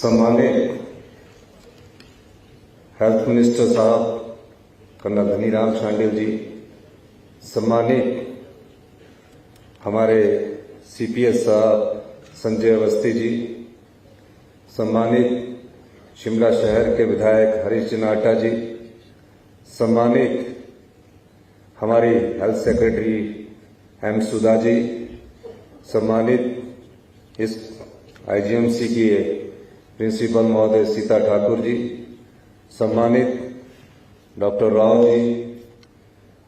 सम्मानित health minister साहब colonel Dhaniram Shandil जी, सम्मानित हमारे सीपीएस साहब संजय अवस्थी जी, सम्मानित शिमला शहर के विधायक हरीश चिनाटा जी, सम्मानित हमारी health secretary M Sudha ji, सम्मानित इस आईजीएमसी की प्रिंसिपल महोदय सीता ठाकुर जी, सम्मानित डॉक्टर राव जी,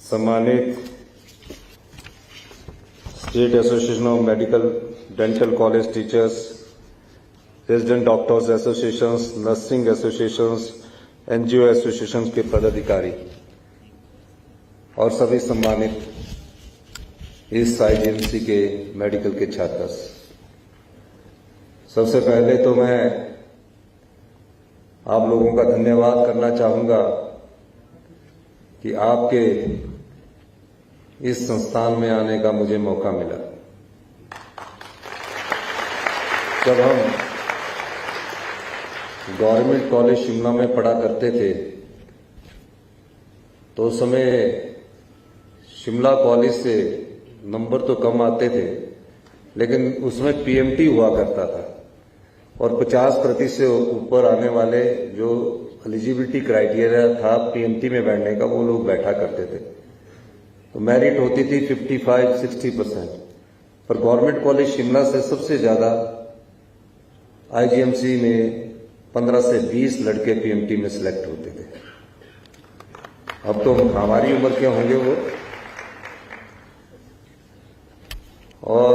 सम्मानित state association of medical dental college teachers, resident doctors associations, nursing associations, NGO associations के पदाधिकारी और सभी सम्मानित इस आईजीएमसी के मेडिकल के छात्र। सबसे पहले तो मैं आप लोगों का धन्यवाद करना चाहूंगा कि आपके इस संस्थान में आने का मुझे मौका मिला। जब हम गवर्नमेंट कॉलेज शिमला में पढ़ा करते थे तो उस समय शिमला कॉलेज से नंबर तो कम आते थे, लेकिन उसमें पीएमटी हुआ करता था और 50% से ऊपर आने वाले जो एलिजिबिलिटी क्राइटेरिया था पीएमटी में बैठने का, वो लोग बैठा करते थे। तो मेरिट होती थी 55-60%, पर गवर्नमेंट कॉलेज शिमला से सबसे ज्यादा आईजीएमसी में 15 से 20 लड़के पीएमटी में सिलेक्ट होते थे। अब तो हमारी उम्र के होंगे वो। और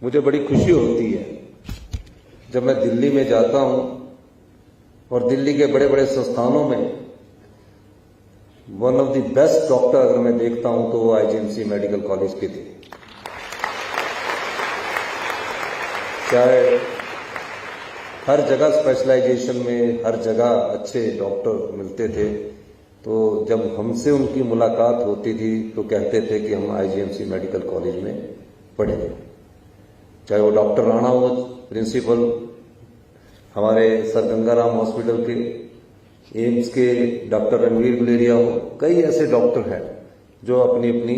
मुझे बड़ी खुशी होती है जब मैं दिल्ली में जाता हूं और दिल्ली के बड़े बड़े संस्थानों में one of the best doctor अगर मैं देखता हूं तो वो आईजीएमसी मेडिकल कॉलेज के थे। चाहे हर जगह स्पेशलाइजेशन में हर जगह अच्छे डॉक्टर मिलते थे, तो जब हमसे उनकी मुलाकात होती थी तो कहते थे कि हम आईजीएमसी मेडिकल कॉलेज में पढ़े। चाहे वो डॉक्टर राणा हो, प्रिंसिपल हमारे सर गंगाराम हॉस्पिटल के, एम्स के डॉक्टर रणवीर गुलेरिया हो, कई ऐसे डॉक्टर हैं जो अपनी अपनी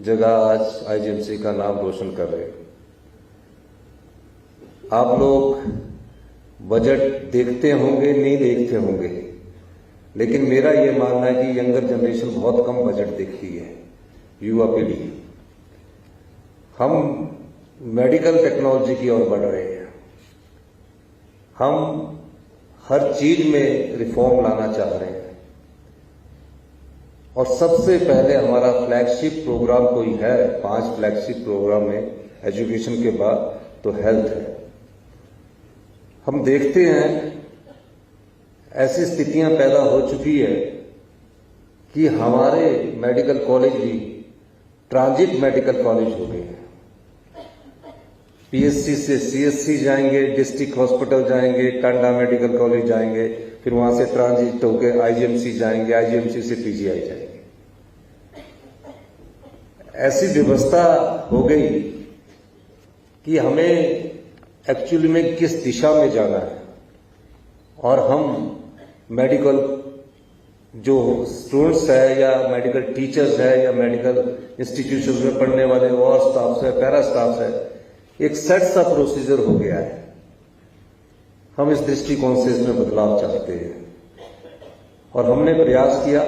जगह आज आईजीएमसी का नाम रोशन कर रहे हैं। आप लोग बजट देखते होंगे, नहीं देखते होंगे, लेकिन मेरा ये मानना है कि यंगर जनरेशन बहुत कम बजट देखती है, युवा पीढ़ी। हम मेडिकल टेक्नोलॉजी की ओर बढ़ रहे हैं, हम हर चीज में रिफॉर्म लाना चाह रहे हैं और सबसे पहले हमारा फ्लैगशिप प्रोग्राम कोई है, 5 फ्लैगशिप प्रोग्राम में एजुकेशन के बाद तो हेल्थ है। हम देखते हैं ऐसी स्थितियां पैदा हो चुकी है कि हमारे मेडिकल कॉलेज भी ट्रांजिट मेडिकल कॉलेज हो गए हैं। पीएससी से सीएससी जाएंगे, डिस्ट्रिक्ट हॉस्पिटल जाएंगे, टांडा मेडिकल कॉलेज जाएंगे, फिर वहां से ट्रांजिट होकर आईजीएमसी जाएंगे, आईजीएमसी से पीजीआई जाएंगे। ऐसी व्यवस्था हो गई कि हमें एक्चुअली में किस दिशा में जाना है, और हम मेडिकल जो स्टूडेंट्स है या मेडिकल टीचर्स है या मेडिकल इंस्टीट्यूशन में पढ़ने वाले और स्टाफ है, पैरा स्टाफ है, एक सेट सा प्रोसीजर हो गया है। हम इस दृष्टिकोण से इसमें बदलाव चाहते हैं और हमने प्रयास किया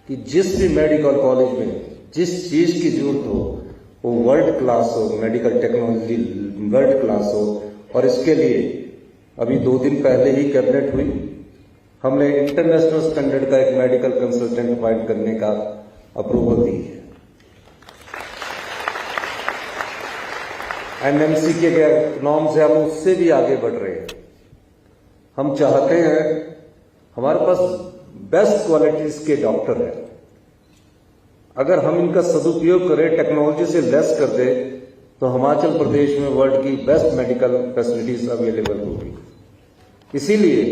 कि जिस भी मेडिकल कॉलेज में जिस चीज की जरूरत हो वो वर्ल्ड क्लास हो, मेडिकल टेक्नोलॉजी वर्ल्ड क्लास हो, और इसके लिए अभी 2 दिन पहले ही कैबिनेट हुई। हमने इंटरनेशनल स्टैंडर्ड का एक मेडिकल कंसल्टेंट अपॉइंट करने का अप्रूवल दी है। एनएमसी के नॉर्म से हम उससे भी आगे बढ़ रहे हैं। हम चाहते हैं हमारे पास बेस्ट क्वालिटीज के डॉक्टर हैं, अगर हम इनका सदुपयोग करें, टेक्नोलॉजी से लेस कर दे, तो हिमाचल प्रदेश में वर्ल्ड की बेस्ट मेडिकल फैसिलिटीज अवेलेबल होगी। इसीलिए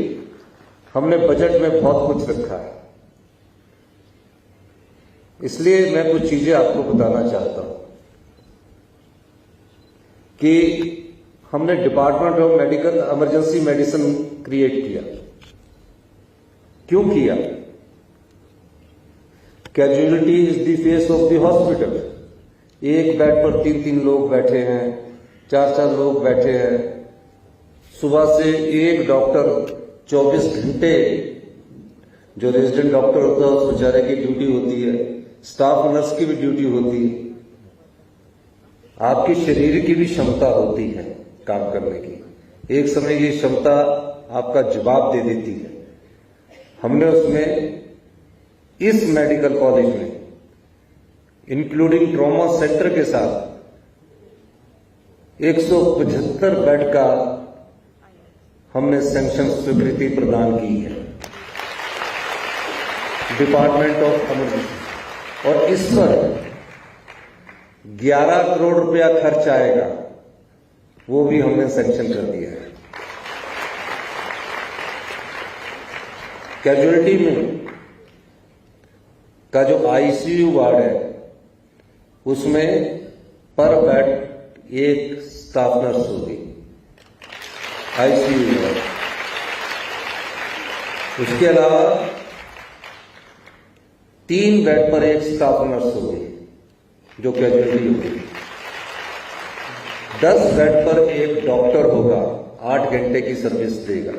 हमने बजट में बहुत कुछ रखा है। इसलिए मैं कुछ चीजें आपको बताना चाहता हूं कि हमने department of medical emergency medicine create किया। क्यों किया? Casualty is the face of the hospital. एक बेड पर 3-3 लोग बैठे हैं, 4-4 लोग बैठे हैं। सुबह से एक डॉक्टर 24 घंटे, जो रेजिडेंट डॉक्टर होता है उस बेचारे की ड्यूटी होती है, स्टाफ नर्स की भी ड्यूटी होती है, आपके शरीर की भी क्षमता होती है काम करने की। एक समय ये क्षमता आपका जवाब दे देती है। हमने उसमें इस मेडिकल कॉलेज में इंक्लूडिंग ट्रॉमा सेंटर के साथ 175 बेड का हमने सैंक्शन स्वीकृति प्रदान की है डिपार्टमेंट ऑफ इमरजेंसी, और इस पर 11 करोड़ रुपया खर्च आएगा, वो भी हमने सैंक्शन कर दिया है। कैजुअलिटी में का जो आईसीयू वार्ड है उसमें पर बेड एक स्टाफ नर्स होगी आईसीयू वार्ड। उसके अलावा 3 बेड पर एक स्टाफ नर्स होगी जो कैजुअलिटी होगी। 10 बेड पर एक डॉक्टर होगा, 8 घंटे की सर्विस देगा।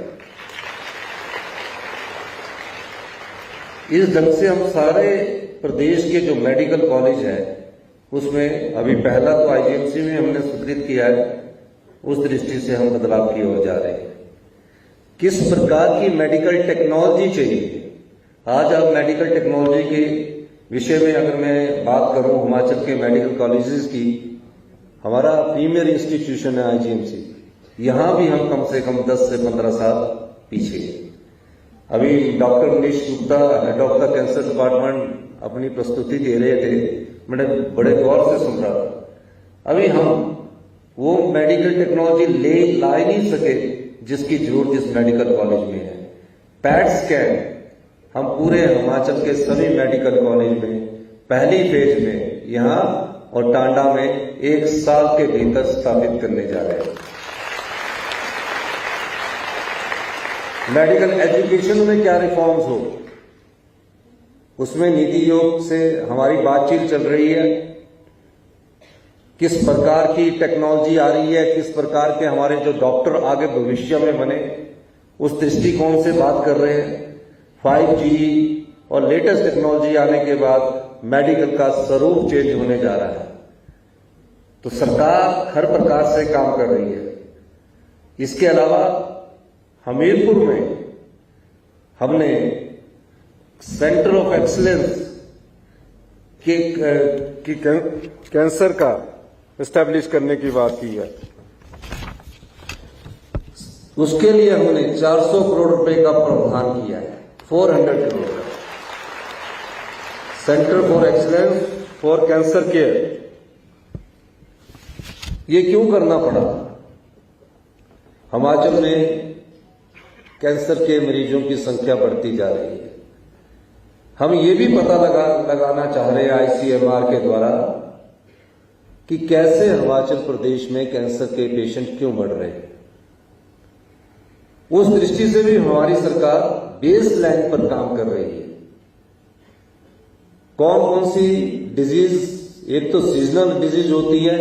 इस ढंग से हम सारे प्रदेश के जो मेडिकल कॉलेज है उसमें अभी पहला तो आईजीएमसी में हमने स्वीकृत किया है, उस दृष्टि से हम बदलाव की ओर जा रहे हैं। किस प्रकार की मेडिकल टेक्नोलॉजी चाहिए? आज आप मेडिकल टेक्नोलॉजी के विषय में अगर मैं बात करूं, हिमाचल के मेडिकल कॉलेजेस की, हमारा प्रीमियर इंस्टीट्यूशन है आईजीएमसी, यहां भी हम कम से कम 10 से 15 साल पीछे हैं। अभी doctor Manish Gupta, head of the cancer department, अपनी प्रस्तुति दे रहे थे, मैंने बड़े गौर से सुन रहा था। अभी हम वो मेडिकल टेक्नोलॉजी ला ही नहीं सके जिसकी जरूरत इस मेडिकल कॉलेज में है। पैट स्कैन हम पूरे हिमाचल के सभी मेडिकल कॉलेज में पहली फेज में यहां और टांडा में 1 साल के भीतर स्थापित करने जा रहे हैं। मेडिकल एजुकेशन में क्या रिफॉर्म्स हो, उसमें नीति आयोग से हमारी बातचीत चल रही है। किस प्रकार की टेक्नोलॉजी आ रही है, किस प्रकार के हमारे जो डॉक्टर आगे भविष्य में बने, उस दृष्टिकोण से बात कर रहे हैं। 5G और लेटेस्ट टेक्नोलॉजी आने के बाद मेडिकल का स्वरूप चेंज होने जा रहा है, तो सरकार हर प्रकार से काम कर रही है। इसके अलावा हमीरपुर में हमने सेंटर ऑफ एक्सीलेंस की कैंसर का एस्टैब्लिश करने की बात की है। उसके लिए हमने 400 करोड़ रुपए का प्रावधान किया है, 400 करोड़ का centre for excellence for cancer care. ये क्यों करना पड़ा? हिमाचल में कैंसर के मरीजों की संख्या बढ़ती जा रही है। हम ये भी पता लगाना चाह रहे हैं आईसीएमआर के द्वारा कि कैसे हिमाचल प्रदेश में कैंसर के पेशेंट क्यों बढ़ रहे हैं। उस दृष्टि से भी हमारी सरकार बेस लाइन पर काम कर रही है। कौन कौन सी डिजीज, एक तो सीजनल डिजीज होती है,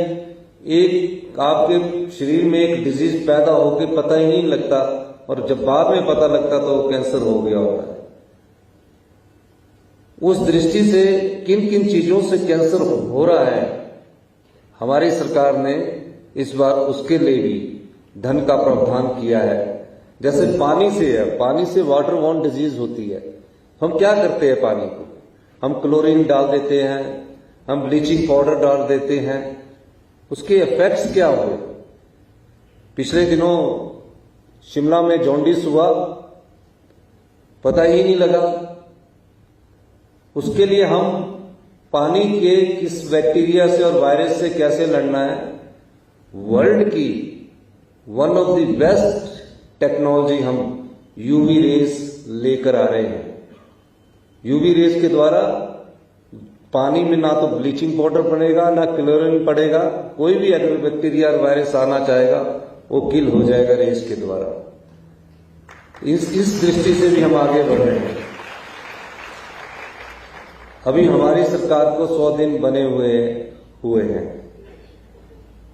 एक आपके शरीर में एक डिजीज पैदा होकर पता ही नहीं लगता और जब बाद में पता लगता तो कैंसर हो गया होता है। उस दृष्टि से किन किन चीजों से कैंसर हो रहा है, हमारी सरकार ने इस बार उसके लिए भी धन का प्रावधान किया है। जैसे पानी से है, पानी से वाटर बॉर्न डिजीज होती है। हम क्या करते हैं पानी को? हम क्लोरीन डाल देते हैं, हम ब्लीचिंग पाउडर डाल देते हैं। उसके इफेक्ट्स क्या हुए? पिछले दिनों शिमला में जॉन्डिस हुआ, पता ही नहीं लगा। उसके लिए हम पानी के किस बैक्टीरिया से और वायरस से कैसे लड़ना है, वर्ल्ड की one of the best technology हम यूवी रेस लेकर आ रहे हैं। यूवी रेस के द्वारा पानी में ना तो ब्लीचिंग पाउडर पड़ेगा, ना क्लोरीन पड़ेगा। कोई भी अगर बैक्टीरिया और वायरस आना चाहेगा वो किल हो जाएगा रेस के द्वारा। इस दृष्टि से भी हम आगे बढ़ रहे हैं। अभी हमारी सरकार को 100 दिन बने हुए हैं।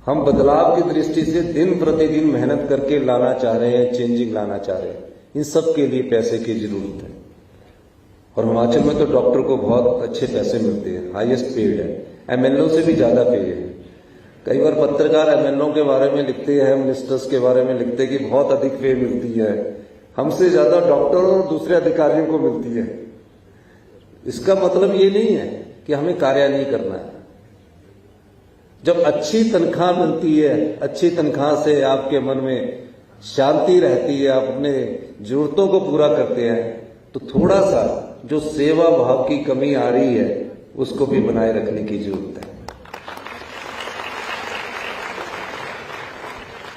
हम बदलाव की दृष्टि से दिन प्रतिदिन मेहनत करके लाना चाह रहे हैं, चेंजिंग लाना चाह रहे हैं। इन सब के लिए पैसे की जरूरत है। और हिमाचल में तो डॉक्टर को बहुत अच्छे पैसे मिलते हैं, हाईएस्ट पेड है, एमएलओ से भी ज्यादा पेड है। कई बार पत्रकार एमएलओ के बारे में लिखते हैं, मिनिस्टर्स के बारे में लिखते हैं कि बहुत अधिक पे मिलती है। हमसे ज्यादा डॉक्टरों और दूसरे अधिकारियों को मिलती है। इसका मतलब ये नहीं है कि हमें कार्य नहीं करना है। जब अच्छी तनख्वाह मिलती है, अच्छी तनख्वाह से आपके मन में शांति रहती है, आप अपने जरूरतों को पूरा करते हैं, तो थोड़ा सा जो सेवा भाव की कमी आ रही है उसको भी बनाए रखने की जरूरत है।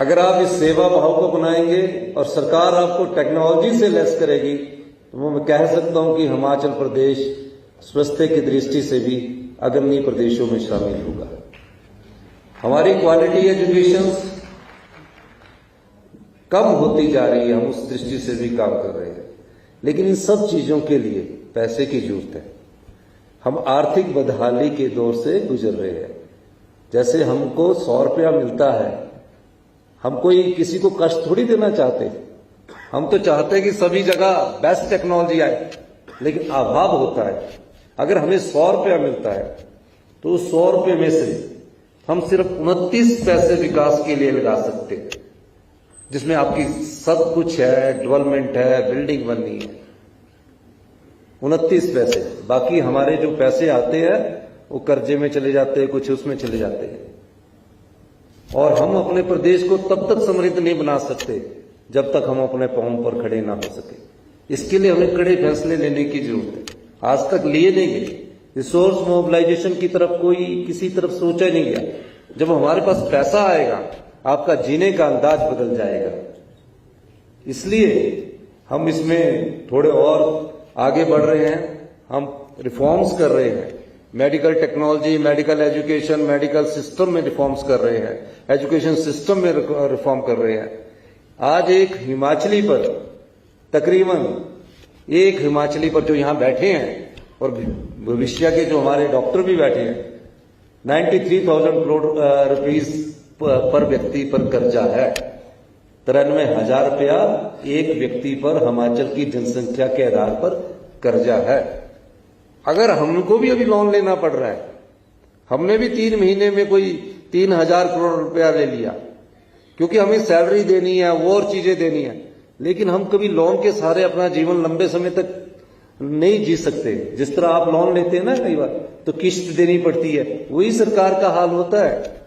अगर आप इस सेवा भाव को बनाएंगे और सरकार आपको टेक्नोलॉजी से लेस करेगी, तो मैं कह सकता हूं कि हिमाचल प्रदेश स्वास्थ्य की दृष्टि से भी अग्रणी प्रदेशों में शामिल होगा। हमारी क्वालिटी एजुकेशन कम होती जा रही है, हम उस दृष्टि से भी काम कर रहे हैं। लेकिन इन सब चीजों के लिए पैसे की जरूरत है। हम आर्थिक बदहाली के दौर से गुजर रहे हैं। जैसे हमको 100 रुपया मिलता है, हम कोई किसी को कष्ट थोड़ी देना चाहते। हम तो चाहते हैं कि सभी जगह बेस्ट टेक्नोलॉजी आए, लेकिन अभाव होता है। अगर हमें 100 रुपया मिलता है तो 100 रुपये में से हम सिर्फ 29 पैसे विकास के लिए लगा सकते हैं, जिसमें आपकी सब कुछ है, डेवलपमेंट है, बिल्डिंग बननी है। 29 पैसे, बाकी हमारे जो पैसे आते हैं वो कर्जे में चले जाते हैं, कुछ उसमें चले जाते हैं। और हम अपने प्रदेश को तब तक समृद्ध नहीं बना सकते जब तक हम अपने पांव पर खड़े ना हो सके। इसके लिए हमें कड़े फैसले लेने की जरूरत है। आज तक लिए नहीं गए। रिसोर्स मोबिलाइजेशन की तरफ कोई किसी तरफ सोचा नहीं गया। जब हमारे पास पैसा आएगा, आपका जीने का अंदाज बदल जाएगा। इसलिए हम इसमें थोड़े और आगे बढ़ रहे हैं। हम रिफॉर्म्स कर रहे हैं। Medical technology, medical education, medical system में रिफॉर्म्स कर रहे हैं, एजुकेशन सिस्टम में रिफॉर्म कर रहे हैं। आज एक हिमाचली पर, तकरीबन एक हिमाचली पर जो यहां बैठे हैं और भविष्य के जो हमारे डॉक्टर भी बैठे हैं, 93,000 करोड़ रुपीस पर व्यक्ति पर कर्जा है। 93,000 रुपया एक व्यक्ति पर हिमाचल की जनसंख्या के आधार पर कर्जा है। अगर हमको भी अभी लोन लेना पड़ रहा है, हमने भी 3 महीने में कोई 3,000 करोड़ रुपया ले लिया, क्योंकि हमें सैलरी देनी है, वो और चीजें देनी है। लेकिन हम कभी लोन के सहारे अपना जीवन लंबे समय तक नहीं जी सकते। जिस तरह आप लोन लेते हैं ना, कई बार तो किस्त देनी पड़ती है, वही सरकार का हाल होता है।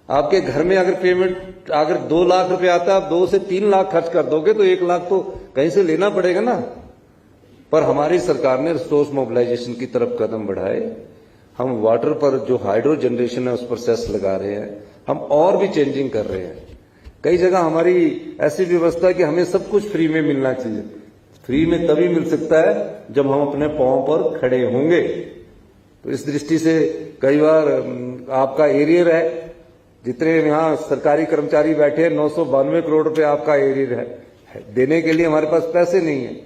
आपके घर में अगर पेमेंट अगर 2 लाख रुपए आता है, आप 2 से 3 लाख खर्च कर दोगे तो 1 लाख तो कहीं से लेना पड़ेगा ना। पर हमारी सरकार ने रिसोर्स मोबिलाइजेशन की तरफ कदम बढ़ाए। हम वाटर पर जो हाइड्रो जनरेशन है उस पर सेस लगा रहे हैं। हम और भी चेंजिंग कर रहे हैं। कई जगह हमारी ऐसी व्यवस्था है कि हमें सब कुछ फ्री में मिलना चाहिए। फ्री में तभी मिल सकता है जब हम अपने पांव पर खड़े होंगे। तो इस दृष्टि से कई बार आपका एरियर है, जितने यहाँ सरकारी कर्मचारी बैठे हैं, 992 करोड़ रुपए आपका एरियर है। देने के लिए हमारे पास पैसे नहीं है।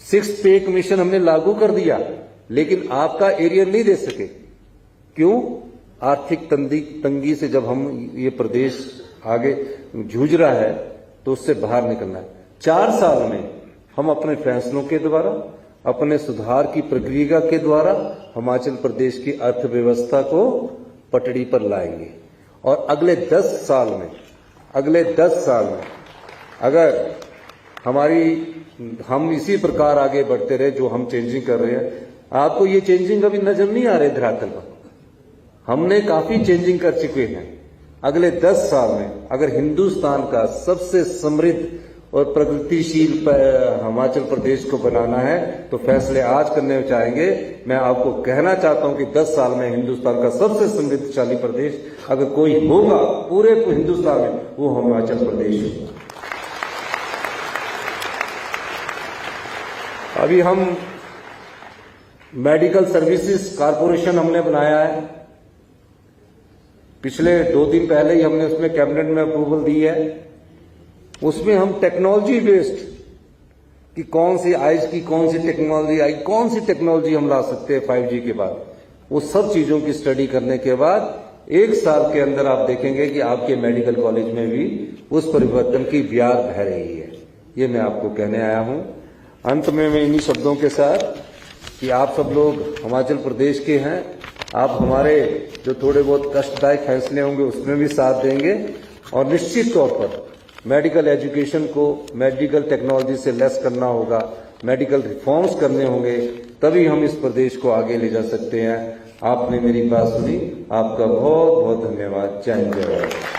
6 पे कमीशन हमने लागू कर दिया, लेकिन आपका एरियर नहीं दे सके। क्यों? आर्थिक तंगी से जब हम ये प्रदेश आगे जूझ रहा है तो उससे बाहर निकलना है। 4 साल में हम अपने फैसलों के द्वारा, अपने सुधार की प्रक्रिया के द्वारा हिमाचल प्रदेश की अर्थव्यवस्था को पटड़ी पर लाएंगे। और अगले 10 साल में अगर हम इसी प्रकार आगे बढ़ते रहे जो हम चेंजिंग कर रहे हैं, आपको ये चेंजिंग अभी नजर नहीं आ रहे धरातल पर। हमने काफी चेंजिंग कर चुके हैं। अगले 10 साल में अगर हिंदुस्तान का सबसे समृद्ध और प्रगतिशील हिमाचल प्रदेश को बनाना है तो फैसले आज करने चाहेंगे। मैं आपको कहना चाहता हूं कि 10 साल में हिंदुस्तान का सबसे समृद्धशाली प्रदेश अगर कोई होगा पूरे हिंदुस्तान में, वो हिमाचल प्रदेश होगा। अभी हम मेडिकल सर्विसेज कारपोरेशन हमने बनाया है। पिछले 2 दिन पहले ही हमने उसमें कैबिनेट में अप्रूवल दी है। उसमें हम टेक्नोलॉजी बेस्ड कि कौन सी आइज की कौन सी टेक्नोलॉजी आई, कौन सी टेक्नोलॉजी हम ला सकते हैं 5G के बाद, वो सब चीजों की स्टडी करने के बाद 1 साल के अंदर आप देखेंगे कि आपके मेडिकल कॉलेज में भी उस परिवर्तन की ब्याज बह रही है। ये मैं आपको कहने आया हूं। अंत में मैं इन्हीं शब्दों के साथ कि आप सब लोग हिमाचल प्रदेश के हैं, आप हमारे जो थोड़े बहुत कष्टदायक फैसले होंगे उसमें भी साथ देंगे और निश्चित तौर पर मेडिकल एजुकेशन को मेडिकल टेक्नोलॉजी से लेस करना होगा, मेडिकल रिफॉर्म्स करने होंगे, तभी हम इस प्रदेश को आगे ले जा सकते हैं। आपने मेरी बात सुनी, आपका बहुत बहुत धन्यवाद। जय हिंद, जय भारत।